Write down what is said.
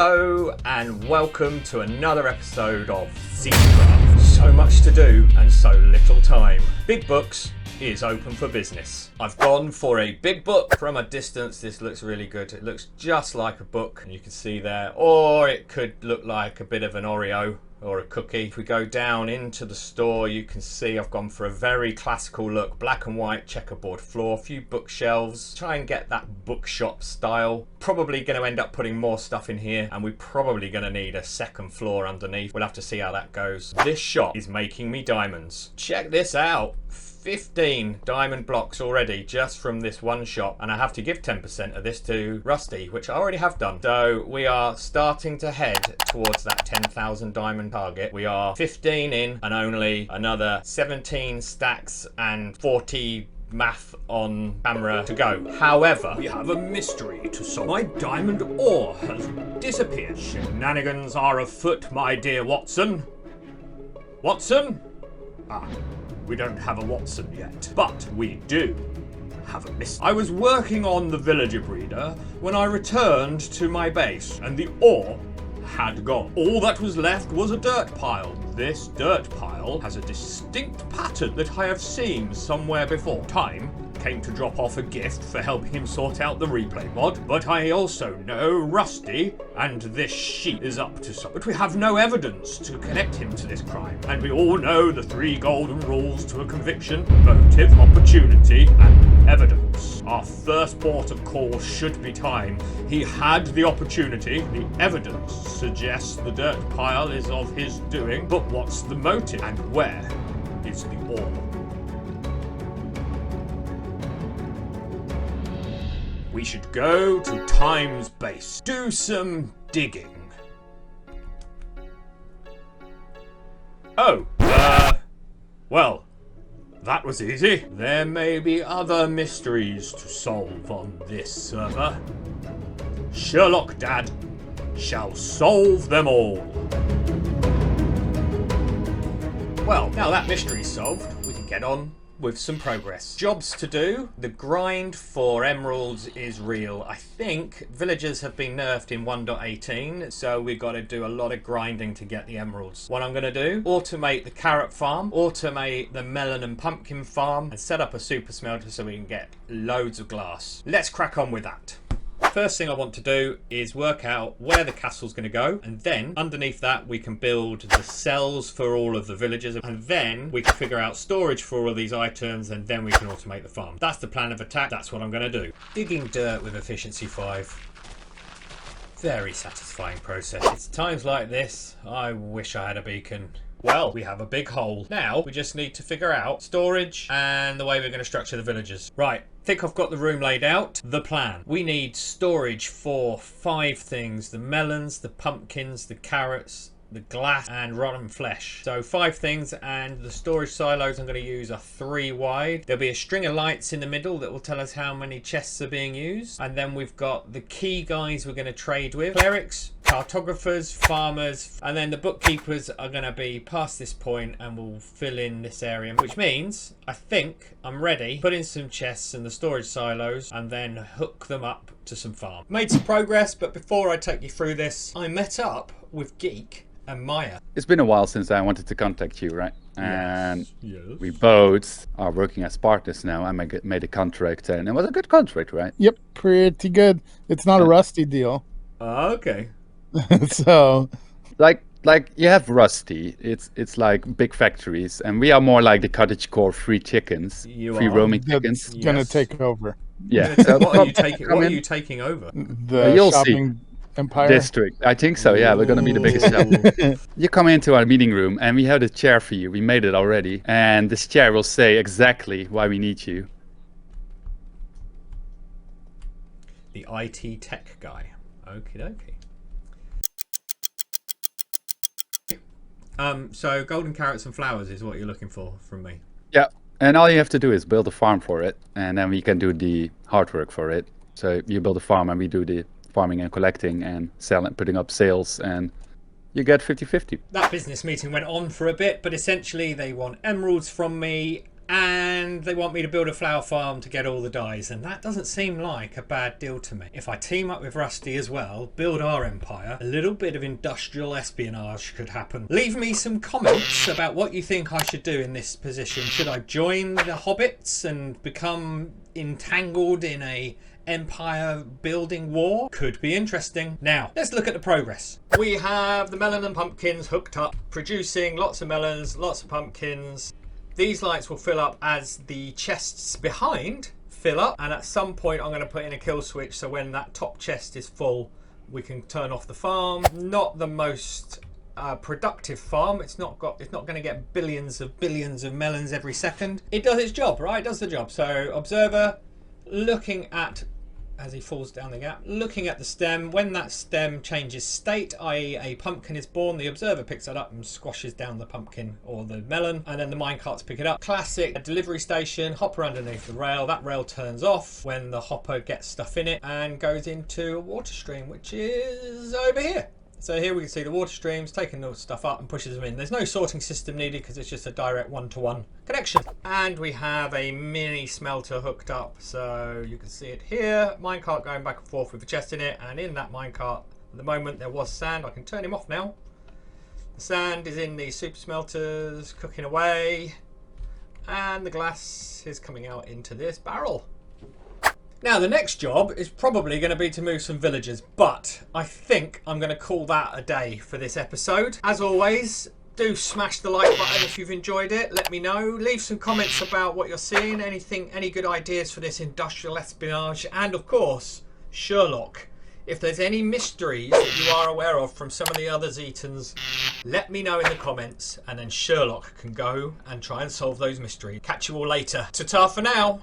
Hello and welcome to another episode of ZetaCraft. So much to do and so little time. Big Books is open for business. I've gone for a big book. From a distance this looks really good. It looks just like a book, you can see there, or it could look like a bit of an Oreo or a cookie. If we go down into the store, you can see I've gone for a very classical look, black and white checkerboard floor, a few bookshelves, try and get that bookshop style. Probably going to end up putting more stuff in here, and we're probably going to need a second floor underneath. We'll have to see how that goes. This shop is making me diamonds. Check this out. 15 diamond blocks already just from this one shop, and I have to give 10% of this to Rusty, which I already have done. So we are starting to head towards that 10,000 diamond target. We are 15 in and only another 17 stacks and 40 math on camera to go. However, we have a mystery to solve. My diamond ore has disappeared. Shenanigans are afoot, my dear Watson. Watson? We don't have a Watson yet, but we do have a mystery. I was working on the villager breeder when I returned to my base, and the ore had gone. All that was left was a dirt pile. This dirt pile has a distinct pattern that I have seen somewhere before. Time came to drop off a gift for helping him sort out the replay mod, but I also know Rusty and this sheep is up to something. But we have no evidence to connect him to this crime, and we all know the 3 golden rules to a conviction: motive, opportunity, and evidence. Our first port of call should be time. He had the opportunity. The evidence suggests the dirt pile is of his doing, but what's the motive, and where is the ore? We should go to Time's base, do some digging. Oh, well, that was easy. There may be other mysteries to solve on this server. Sherlock Dad shall solve them all. Well, now that mystery's solved, we can get on with some progress. Jobs to do. The grind for emeralds is real. I think villagers have been nerfed in 1.18, so we've got to do a lot of grinding to get the emeralds. What I'm going to do: automate the carrot farm, automate the melon and pumpkin farm, and set up a super smelter so we can get loads of glass. Let's crack on with that. First thing I want to do is work out where the castle's going to go, and then underneath that we can build the cells for all of the villagers, and then we can figure out storage for all of these items, and then we can automate the farm. That's the plan of attack. That's what I'm going to do. Digging dirt with efficiency 5. Very satisfying process. It's times like this I wish I had a beacon. Well, we have a big hole. Now we just need to figure out storage and the way we're going to structure the villagers. Right, think I've got the room laid out. The plan: we need storage for 5 things: the melons, the pumpkins, the carrots, the glass, and rotten flesh. So 5 things, and the storage silos I'm going to use are 3 wide. There'll be a string of lights in the middle that will tell us how many chests are being used, and then we've got the key guys we're going to trade with: clerics, cartographers, farmers, and then the bookkeepers are going to be past this point and will fill in this area, which means I think I'm ready. Put in some chests in the storage silos and then hook them up to some farm. Made some progress, but before I take you through this, I met up with Geek and Maya. It's been a while since I wanted to contact you, right? And yes. We both are working as partners now. I made a contract, and it was a good contract, right? Yep, pretty good. It's not a Rusty deal. Okay. So, like you have Rusty. It's like big factories, and we are more like the cottagecore free chickens, free roaming chickens. That's gonna take over. Yeah. So what are you taking? What are you taking over? The you'll shopping empire district. I think so. Yeah, we're gonna be the biggest shop. You come into our meeting room, and we have a chair for you. We made it already, and this chair will say exactly why we need you. The IT tech guy. Okie dokie. So golden carrots and flowers is what you're looking for from me. Yeah, and all you have to do is build a farm for it, and then we can do the hard work for it. So you build a farm, and we do the farming and collecting and selling, putting up sales, and you get 50-50. That business meeting went on for a bit, but essentially they want emeralds from me and they want me to build a flower farm to get all the dyes, and that doesn't seem like a bad deal to me. If I team up with Rusty as well, build our empire, a little bit of industrial espionage could happen. Leave me some comments about what you think I should do in this position. Should I join the hobbits and become entangled in a empire building war? Could be interesting. Now let's look at the progress. We have the melon and pumpkins hooked up, producing lots of melons, lots of pumpkins. These lights will fill up as the chests behind fill up, and at some point I'm going to put in a kill switch so when that top chest is full we can turn off the farm. Not the most productive farm. It's not going to get billions of melons every second. It does its job, right? It does the job. So observer looking at, as he falls down the gap, looking at the stem. When that stem changes state, i.e. a pumpkin is born, the observer picks that up and squashes down the pumpkin or the melon, and then the minecarts pick it up. Classic delivery station, hopper underneath the rail. That rail turns off when the hopper gets stuff in it and goes into a water stream, which is over here. So here we can see the water streams taking the stuff up and pushes them in. There's no sorting system needed because it's just a direct one-to-one connection. And we have a mini smelter hooked up, so you can see it here. Minecart going back and forth with the chest in it, and in that minecart at the moment there was sand. I can turn him off now. The sand is in the super smelters cooking away, and the glass is coming out into this barrel. Now the next job is probably going to be to move some villagers, but I think I'm going to call that a day for this episode. As always, do smash the like button if you've enjoyed it. Let me know. Leave some comments about what you're seeing, any good ideas for this industrial espionage, and of course, Sherlock. If there's any mysteries that you are aware of from some of the other Zetans, let me know in the comments, and then Sherlock can go and try and solve those mysteries. Catch you all later. Ta-ta for now.